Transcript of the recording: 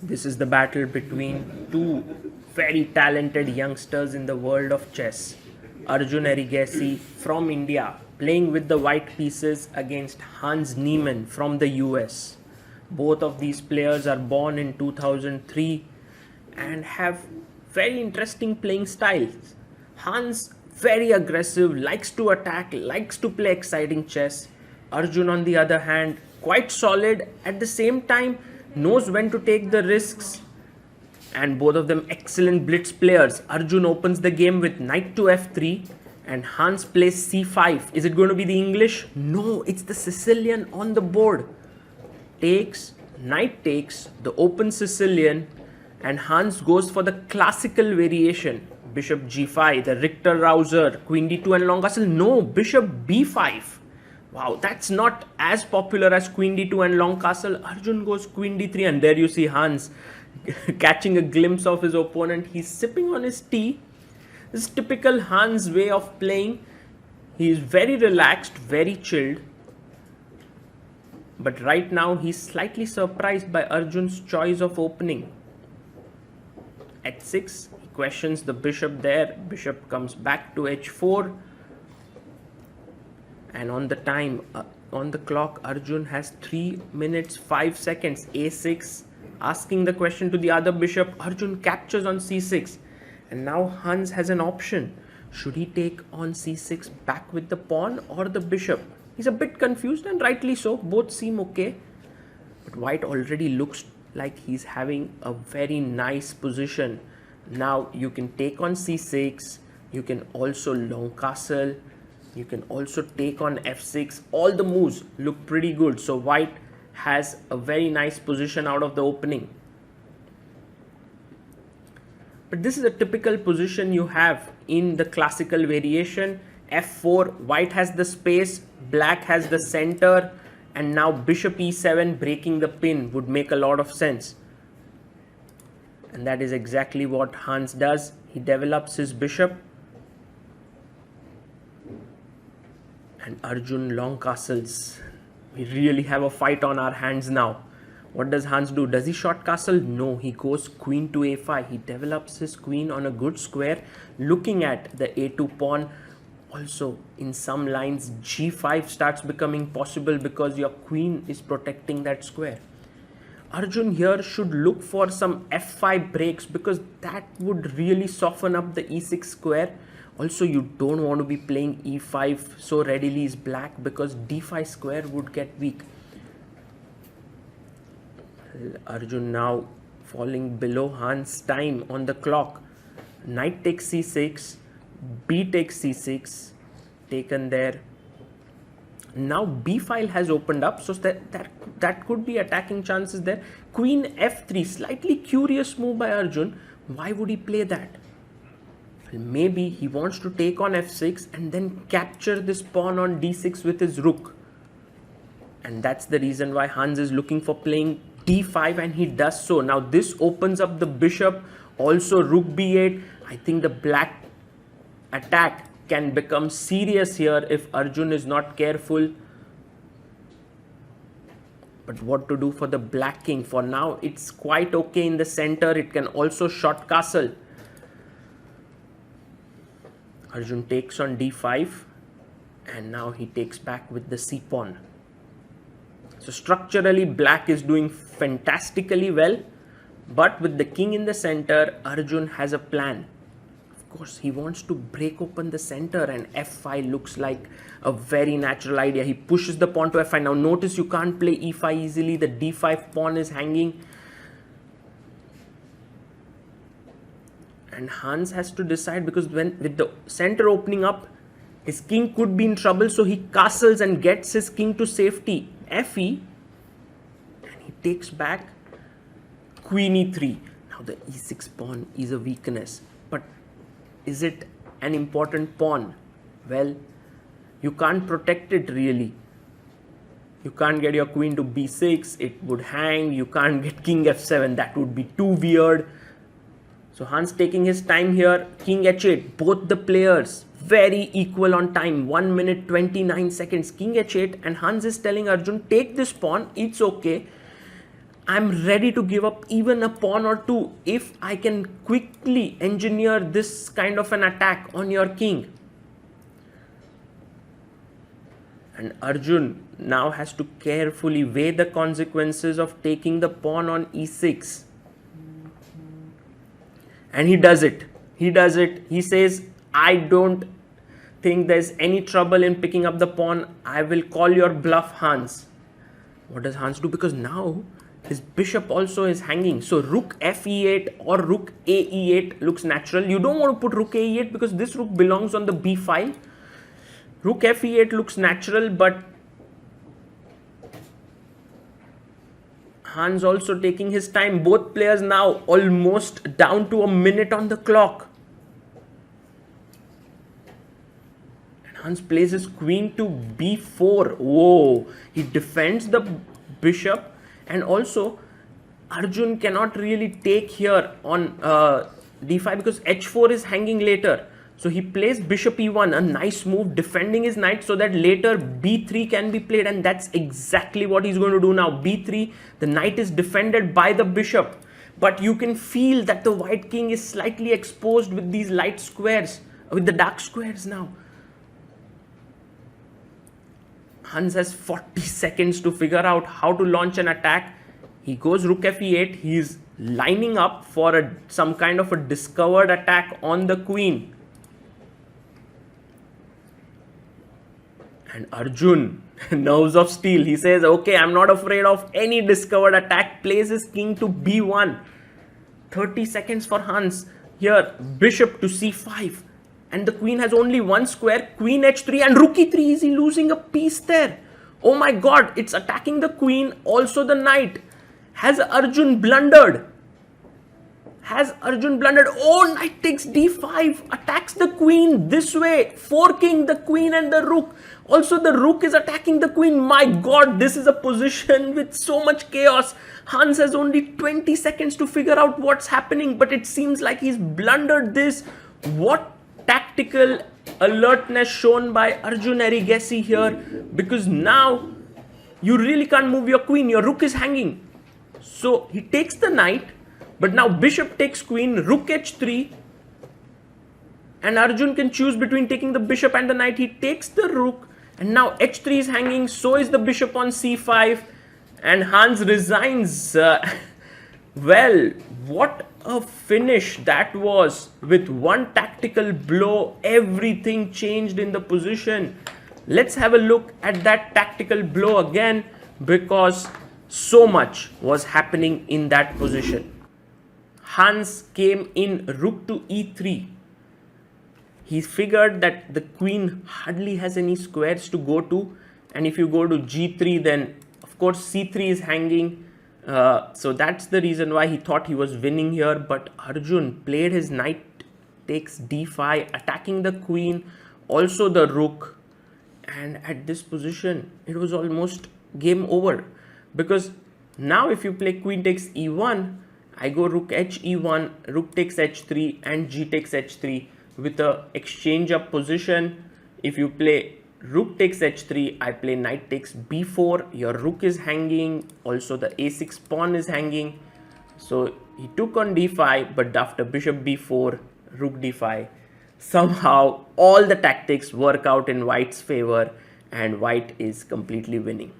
This is the battle between two very talented youngsters in the world of chess. Arjun Erigaisi from India playing with the white pieces against Hans Niemann from the US. Both of these players are born in 2003 and have very interesting playing styles. Hans, very aggressive, likes to attack, likes to play exciting chess. Arjun, on the other hand, quite solid, at the same time, knows when to take the risks. And both of them excellent blitz players. Arjun opens the game with knight to f3 and Hans plays c5. Is it going to be the English? No, it's the Sicilian on the board. Takes, knight takes, the open Sicilian, and Hans goes for the classical variation. Bishop g5, the Richter rouser, queen d2 and long castle. No, bishop b5. Wow, that's not as popular as queen d2 and long castle. Arjun goes queen d3 and there you see Hans catching a glimpse of his opponent. He's sipping on his tea. This is typical Hans way of playing. He is very relaxed, very chilled. But right now he's slightly surprised by Arjun's choice of opening. At 6, he questions the bishop there. Bishop comes back to h4. And on the time, on the clock, Arjun has 3 minutes 5 seconds. a6, asking the question to the other bishop. Arjun captures on c6. And now Hans has an option. Should he take on c6 back with the pawn or the bishop? He's a bit confused, and rightly so. Both seem okay. But white already looks like he's having a very nice position. Now you can take on c6. You can also long castle. You can also take on f6. All the moves look pretty good. So white has a very nice position out of the opening. But this is a typical position you have in the classical variation. f4, white has the space, black has the center, and now bishop e7 breaking the pin would make a lot of sense. And that is exactly what Hans does. He develops his bishop. And Arjun long castles. We really have a fight on our hands now. What does Hans do? Does he short castle? No, he goes queen to a5. He develops his queen on a good square, looking at the a2 pawn. Also, in some lines, g5 starts becoming possible because your queen is protecting that square. Arjun here should look for some f5 breaks because that would really soften up the e6 square. Also, you don't want to be playing e5 so readily as black because d5 square would get weak. Arjun now falling below Hans' time on the clock. Knight takes c6, b takes c6, taken there. Now b file has opened up, so that could be attacking chances there. Queen f3, slightly curious move by Arjun. Why would he play that? Well, maybe he wants to take on f6 and then capture this pawn on d6 with his rook. And that's the reason why Hans is looking for playing d5, and he does so. Now this opens up the bishop, also rook b8. I think the black attack can become serious here if Arjun is not careful. But what to do for the black king? For now, it's quite okay in the center. It can also short castle. Arjun takes on d5, and now he takes back with the c pawn. So structurally, black is doing fantastically well, but with the king in the center, Arjun has a plan. Of course, he wants to break open the center, and f5 looks like a very natural idea. He pushes the pawn to f5. Now notice you can't play e5 easily. The d5 pawn is hanging. And Hans has to decide because with the center opening up, his king could be in trouble. So he castles and gets his king to safety. Fe, and he takes back queen e3. Now the e6 pawn is a weakness, but is it an important pawn? Well, you can't protect it really. You can't get your queen to b6, it would hang. You can't get king f7, that would be too weird. So Hans taking his time here. King h8, both the players very equal on time, 1 minute 29 seconds. King h8, and Hans is telling Arjun, take this pawn, it's okay. I'm ready to give up even a pawn or two if I can quickly engineer this kind of an attack on your king. And Arjun now has to carefully weigh the consequences of taking the pawn on e6. And he does it. He does it. He says, I don't think there's any trouble in picking up the pawn. I will call your bluff, Hans. What does Hans do? Because now his bishop also is hanging. So rook f8 or rook a e8 looks natural. You don't want to put rook a e8 because this rook belongs on the b file. Rook f8 looks natural, but Hans also taking his time. Both players now almost down to a minute on the clock. And Hans plays his queen to b4. Whoa! He defends the bishop, and also Arjun cannot really take here on d5 because h4 is hanging later. So he plays bishop e1, a nice move, defending his knight so that later b3 can be played, and that's exactly what he's going to do now. b3, the knight is defended by the bishop, but you can feel that the white king is slightly exposed with these light squares, with the dark squares now. Hans has 40 seconds to figure out how to launch an attack. He goes rook f8, he's lining up for some kind of a discovered attack on the queen. And Arjun, nerves of steel, he says, okay, I'm not afraid of any discovered attack, plays his king to b1. 30 seconds for Hans. Here, bishop to c5. And the queen has only one square, queen h3 and rook e3. Is he losing a piece there? Oh my god, it's attacking the queen, also the knight. Has Arjun blundered? Has Arjun blundered? Oh, knight takes d5, attacks the queen this way, forking the queen and the rook. Also, the rook is attacking the queen. My god, this is a position with so much chaos. Hans has only 20 seconds to figure out what's happening, but it seems like he's blundered this. What tactical alertness shown by Arjun Erigaisi here, because now you really can't move your queen. Your rook is hanging. So he takes the knight, but now bishop takes queen, rook h3, and Arjun can choose between taking the bishop and the knight. He takes the rook, and now h3 is hanging, so is the bishop on c5, and Hans resigns. Well, what a finish that was. With one tactical blow, everything changed in the position. Let's have a look at that tactical blow again, because so much was happening in that position. Hans came in rook to e3. He figured that the queen hardly has any squares to go to, and if you go to g3, then of course c3 is hanging. So that's the reason why he thought he was winning here. But Arjun played his knight takes d5, attacking the queen, also the rook, and at this position it was almost game over, because now if you play queen takes e1, I go rook h e1, rook takes h3, and g takes h3 with a exchange up position. If you play rook takes h3, I play knight takes b4, your rook is hanging, also the a6 pawn is hanging. So he took on d5, but after bishop b4, rook d5, somehow all the tactics work out in white's favor and white is completely winning.